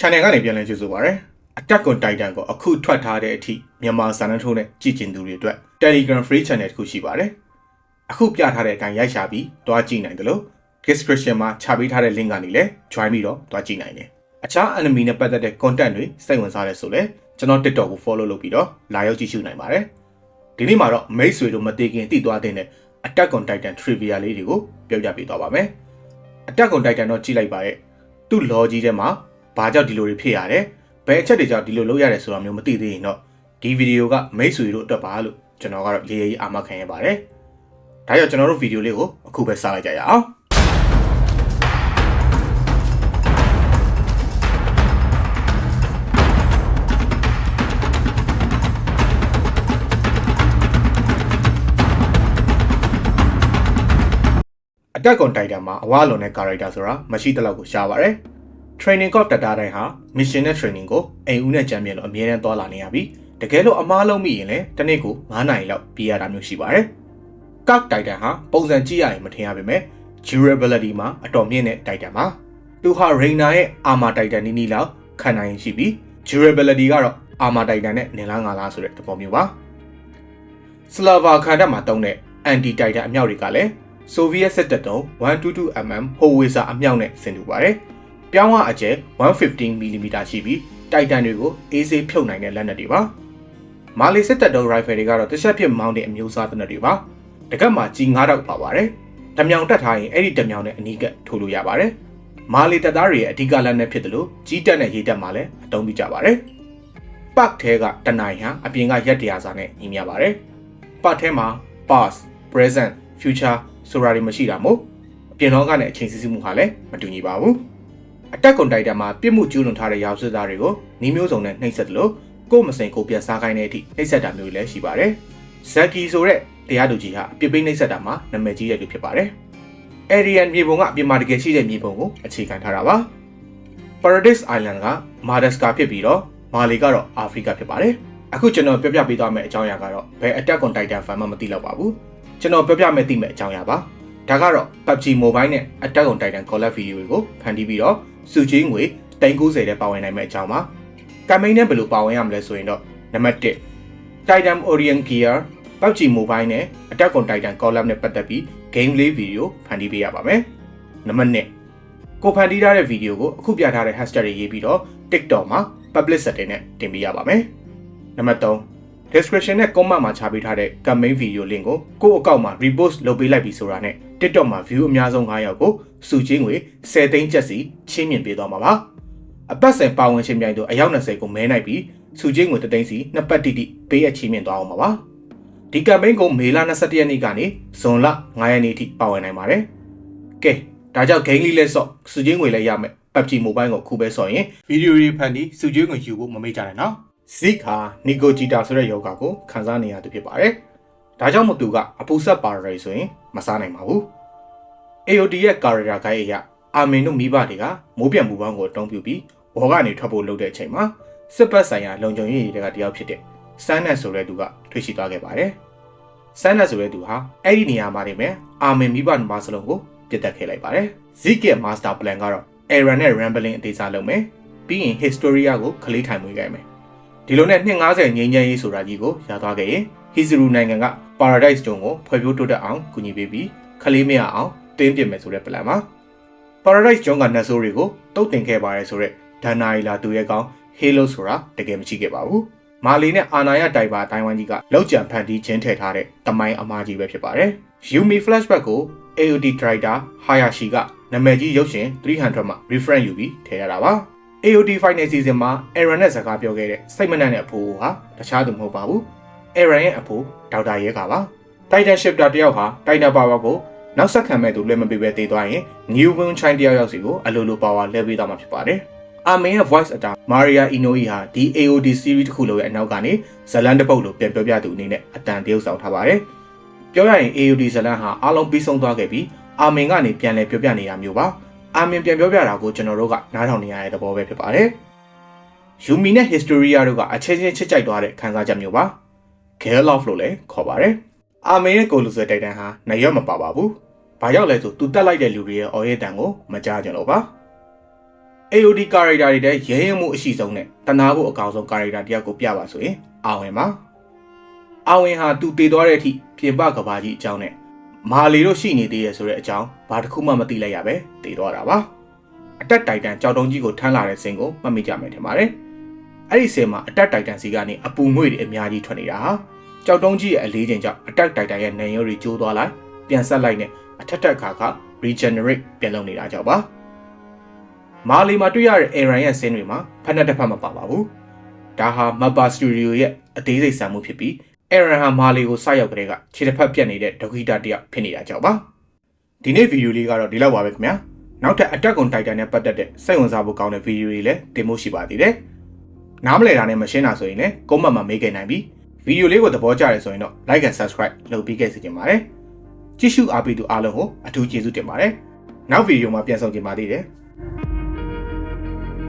channel ကနေပြန်လည်ကြိုဆိုပါရစေ။ Attack on Titan ကိုအခုထွက်ထားတဲ့အထိမြန်မာစာနှုန်းထိုးနဲ့ကြည့်ကျင်သူတွေအတွက် Telegram Free Channel တစ်ခုရှိပါတယ်။အခုပြထားတဲ့အတိုင်းရိုက်ရှာပြီးတွားကြည့်နိုင်တယ်လို့ description မှာချပေးထားတဲ့ link ကနေလည်း join ပြီးတော့တွားကြည့်နိုင်တယ်။အခြား anime နဲ့ပတ်သက်တဲ့ content တွေစိတ်ဝင်စားလဲဆိုလဲကျွန်တော် TikTok ကို follow လုပ်ပြီးတော့လာရောက်ကြည့်ရှုနိုင်ပါတယ်။ဒီနေ့မှာတော့မိတ်ဆွေတို့မသိခင်သိသွားတဲ့ Attack on Titan trivia လေးတွေကိုပြောပြပေးသွားပါမယ်။ Attack on Titan တော့ကြည့်လိုက်ပါရဲ့။သူ့ logic ထဲမှာဘာကြောင့်ဒီလိုတွေဖြစ်ရတယ်။ဘယ်အချက်တွေကြောင့်ဒီလိုလုပ်ရတယ်ဆိုတာမျိုးမသိသေးရင်တော့ဒီဗီဒီယိုကမိတ်ဆွေတို့အတွက်ပါလို့ကျွန်တော်ကတော့ရေးအာမခံရပါတယ်။ဒါကြောင့်ကျွန်တော်တို့ဗီဒီယိုလေးကိုအခုပဲစလိုက်ကြရအောင်။ Attack on Titan မှာအဝါလွန်တဲ့ character ဆိုတာမရှိတဲ့လောက်ကိုရှားပါတယ်။ Training Corps တက်တာတိုင်းဟာ mission နဲ့ training ကိုအိမ်ဦးနဲ့ကြံပြင်းလို့အမြဲတမ်းသွားလာနေရပြီးတကယ်လို့အမားလုံးမိရင်လည်းတစ်နေ့ကို9နာရီလောက်ပြေးရတာမျိုးရှိပါတယ်။ Corps Titan ဟာပုံစံကြည့်ရရင်မထင်ရပေမဲ့ durability မှာအတော်မြင့်တဲ့ Titan ပါ။သူဟာ Reina ရဲ့ Armor Titan နီးနီးလောက်ခံနိုင်ရှိပြီး durability ကတော့ Armor Titan နဲ့နင်လားငါလားဆိုတဲ့သဘောမျိုးပါ။ Slava ခံတပ်မှာတုံးတဲ့ Anti Titan အမြောက်တွေကလည်း Soviet စစ်တပ်တုံး 122mm Howitzer အမြောက်နဲ့ဆင်တူပါတယ်။ပြောင်းအားအကျယ် 115mm ရှိပြီး Titan တွေကိုအေးဆေးဖြုတ်နိုင်တဲ့လက်နက်တွေပါ။မာလီစစ်တပ်တုံး rifle တွေကတော့တစ်ချက်ဖြစ်မောင်းတဲ့အမျိုးအစားလက်နက်တွေပါ။တကက်မှာကြီး9တောက်ပါပါတယ်။တမြောင်တက်ထားရင်အဲ့ဒီတမြောင်နဲ့အနီးကပ်ထိုးလို့ရပါတယ်။မာလီတပ်သားတွေရဲ့အဓိကလက်နက်ဖြစ်တယ်လို့ကြီးတက်နဲ့ရေးတက်မှာလည်းအသုံးပြုကြပါတယ်။ Park ထဲကတနိုင်ဟာအပြင်ကရက်တရာစာနဲ့ညီမျှပါတယ်။ Park ထဲမှာ past, present, futureဆိုတာတွေမရှိတာမို့အပြင်လောကနဲ့အချိန်စီးဆင်းမှုဟာလည်းမတူညီပါဘူး။ Attack on Titan မှာပြစ်မှုကျူးလွန်ထားတဲ့ရာဇဝတ်သားတွေကိုနှီးမျိုးစုံနဲ့နှိပ်စက်တယ်လို့ကိုယ်မစိန်ကိုပြန်စားခိုင်းတဲ့အထိနှိပ်စက်တာမျိုးလည်းရှိပါတယ်။ Zaki ဆိုတဲ့တရားသူကြီးဟာအပြစ်ပေးနှိပ်စက်တာမှာနာမည်ကြီးတဲ့သူဖြစ်ပါတယ်။ Arian မြေပုံကအပြင်မှာတကယ်ရှိတဲ့မြေပုံကိုအခြေခံထားတာပါ။ Paradise Island က Madagascar ဖြစ်ပြီးတော့မာလီကတော့အာဖရိကဖြစ်ပါတယ်။အခုကျွန်တော်ပြောပြပေးသွားမယ့်အကြောင်းအရာကတော့ဘယ် Attack on Titan fan မှမသိတော့ပါဘူး။ကျွန်တော်ပြောပြမယ့်သိမယ့်အကြောင်းအရာပါ။ဒါကတော့ PUBG Mobile နဲ့ Attack on Titan collab video တွေကိုဖန်တီးပြီးတော့စုချင်းငွေ390တဲ့ပါဝင်နိုင်မယ့်အကြောင်းပါ။ကမ်ပိန်းနဲ့ဘယ်လိုပါဝင်ရမလဲဆိုရင်တော့နံပါတ်1 Titan Orient Gear PUBG Mobile နဲ့ Attack on Titan collab နဲ့ပတ်သက်ပြီး gameplay video ဖန်တီးပေးရပါမယ်။နံပါတ်2ကိုဖန်တီးထားတဲ့ဗီဒီယိုကိုအခုပြထားတဲ့ hashtag တွေရေးပြီးတော့ TikTok မှာ public setting နဲ့တင်ပေးရပါမယ်။နံပါတ်3 description နဲ့ comment မှာချပေးထားတဲ့ campaign video link ကိုကိုယ့်အကောင့်မှာ repost လုပ်ပေးလိုက်ပြီဆိုတာနဲ့ TikTok မှာ view အများဆုံး9ယောက်ကိုစုချင်းငွေ10သိန်းကျပ်စီချင်းမြင့်ပေးသွားမှာပါ။အပတ်စဉ်ပါဝင်ရှင်ပြိုင်သူအယောက်20ကိုမဲနိုင်ပြီးစုချင်းငွေ3သိန်းစီနှစ်ပတ်တိတိပေးအချင်းမြင့်သွားအောင်ပါ။ဒီ campaign ကိုမေလ21ရက်နေ့ကနေဇွန်လ9ရက်နေ့ထိပါဝင်နိုင်ပါတယ်။ကဲဒါကြောင့် game လေးလဲဆော့စုချင်းငွေလဲရမယ်။ PUBG Mobile ကိုခုပဲဆော့ရင်ဗီဒီယိုတွေဖန်ပြီးစုချင်းငွေယူဖို့မမေ့ကြနဲ့နော်။ Zeke ဟာ Nikojita ဆိုတဲ့ယောဂါကိုခံစားနေရသူဖြစ်ပါတယ်။ဒါကြောင့်မို့သူကအပူဆက်ပါရယ်ဆိုရင်မစားနိုင်ပါဘူး။ AOD ရဲ့ character guide အရအာမင်တို့မိဘတွေကမိုးပြန်ပူပန်းကိုအတုံးပြုပြီးဘောကနေထွက်ဖို့လုပ်တဲ့အချိန်မှာစစ်ပတ်ဆိုင်ရာလုံခြုံရေးတွေကတယောက်ဖြစ်တဲ့ Sunnet ဆိုတဲ့သူကတွေ့ရှိသွားခဲ့ပါတယ်။ Sunnet ဆိုတဲ့သူဟာအဲ့ဒီနေရာမှာနေမဲ့အာမင်မိဘနှစ်ပါးစလုံးကိုပြစ်တက်ခဲ့လိုက်ပါတယ်။ Zeke ရဲ့ master plan ကတော့ Aaron နဲ့ Rambling အသေးစားလုပ်မယ်။ပြီးရင် Historia ကိုခလေးထိုင်မွေးခဲ့မယ်။ဒီလိုနဲ့250ငြိမ်းချမ်းရေးဆိုတာကြီးကိုရသွားခဲ့ရင် Hizuru နိုင်ငံက Paradise ကျွန်းကိုဖွဲ့ဖြိုးတိုးတက်အောင်ကူညီပေးပြီးခလေးမရအောင်တင်းပြစ်မယ်ဆိုတဲ့ plan ပါ Paradise ကျွန်းကနတ်ဆိုးတွေကိုတုတ်တင်ခဲ့ပါတယ်ဆိုတဲ့ဒါနာရီလာသူရဲ့ကောင် Halo ဆိုတာတကယ်မရှိခဲ့ပါဘူးမာလီနဲ့အာနာယတိုင်ပါတိုင်းဝမ်ကြီးကလောက်ကျန်ဖန်တီးချင်းထည့်ထားတဲ့တမိုင်းအမားကြီးပဲဖြစ်ပါတယ် Yumi flashback ကို AOD director Hayashi ကနာမည်ကြီးရုပ်ရှင်300မှာ reference ယူပြီးထည့်ရတာပါ AOD final season မှာ Aaron နဲ့စကားပြောခဲ့တဲ့စိတ်မနှံ့တဲ့အဖိုးဟာတခြားသူမဟုတ်ပါဘူး Aaron ရဲ့အဖိုးဒေါက်တာရဲကပါ Titan Shifter တယောက်ဟာ Titan Power ကိုနောက်ဆက်ခံမဲ့သူလွှဲမပေးပဲတည်သွားရင် New Wing Chine တယောက်ယောက်စီကိုအလိုလို power လဲပေးသွားမှာဖြစ်ပါတယ်အာမင်ရဲ့ voice actor Maria Inouye ဟာဒီ AOD series တစ်ခုလုံးရဲ့အနောက်ကနေဇလန်တပုတ်လိုပြန်ပြောပြသူအနေနဲ့အတန်တရုပ်ဆောင်ထားပါတယ်ပြောရရင် AOD ဇလန်ဟာအားလုံးပြီးဆုံးသွားခဲ့ပြီးအာမင်ကနေပြန်လဲပြောပြနေတာမျိုးပါအာမင်ပြန်ပြောပြတာကိုကျွန်တော်တို့ကနားထောင်နေရတဲ့သဘောပဲဖြစ်ပါတယ် Yumi နဲ့ Historia တို့ကအချင်းချင်းချစ်ကြိုက်သွားတဲ့ခံစားချက်မျိုးပါ Girl Love လို့လည်းခေါ်ပါတယ်အာမင်ရဲ့ကိုလူဆွဲတိုက်တန်းဟာနရွက်မပါပါဘူးဘာကြောင့်လဲဆိုသူတက်လိုက်တဲ့လူတွေရဲ့အော်ရဲတန်ကိုမကြားကြလို့ပါ AOD character တွေတဲ့ရဲရဲမှုအရှိဆုံးနဲ့တနာဖို့အကောင်ဆုံး character တယောက်ကိုပြပါဆိုရင်အာဝင်ပါအာဝင်ဟာသူတည်သွားတဲ့အထိပြင်ပကဘာကြီးအကြောင်းနဲ့မာလီတို့ရှိနေသေးရဲ့ဆိုတဲ့အကြောင်းဘာတစ်ခုမှမသိလိုက်ရပဲတည်သွားတာပါအတက်တိုက်တန်ကြောက်တုံးကြီးကိုထမ်းလာတဲ့စင်ကိုမှတ်မိကြမယ်ထင်ပါတယ်အဲ့ဒီစင်မှာအတက်တိုက်တန်စီကနေအပူငွေ့တွေအများကြီးထွက်နေတာဟာကြောက်တုံးကြီးရဲ့အလေးချိန်ကြောင့်အတက်တိုက်တန်ရဲ့နေရိုးတွေကျိုးသွားလိုက်ပြန်ဆက်လိုက်နဲ့အထက်တက်ခါ regenerate ပြန်လုပ်နေတာကြောင့်ပါမာလီမှာတွေ့ရတဲ့ Aaron ရဲ့စင်တွေမှာဖက်နဲ့တစ်ဖက်မပါပါဘူးဒါဟာ Mappa Studio ရဲ့အသေးစိတ်ဆန်မှုဖြစ်ပြီး Aaron ဟာမာလီကိုစရောက်ကလေးကခြေတစ်ဖက်ပြတ်နေတဲ့ဒုက္ခိတတယောက်ဖြစ်နေတာကြောင့်ပါဒီနေ့ဗီဒီယိုလေးကတော့ဒီလောက်ပါပဲခင်ဗျာနောက်ထပ် Attack on Titan နဲ့ပတ်သက်တဲ့စိတ်ဝင်စားဖို့ကောင်းတဲ့ဗီဒီယိုတွေလည်းတင်ဖို့ရှိပါသေးတယ်နားမလည်တာနဲ့မရှင်းတာဆိုရင်လည်း comment မှာမေးခဲ့နိုင်ပြီဗီဒီယိုလေးကိုသဘောကျတယ်ဆိုရင်တော့ like and subscribe လုပ်ပြီးခဲ့စီကြပါတယ်ကြည့်ရှုအားပေးသူအားလုံးကိုအထူးကျေးဇူးတင်ပါတယ်နောက်ဗီဒီယိုမှာပြန်ဆောင်ကြပါသေးတယ်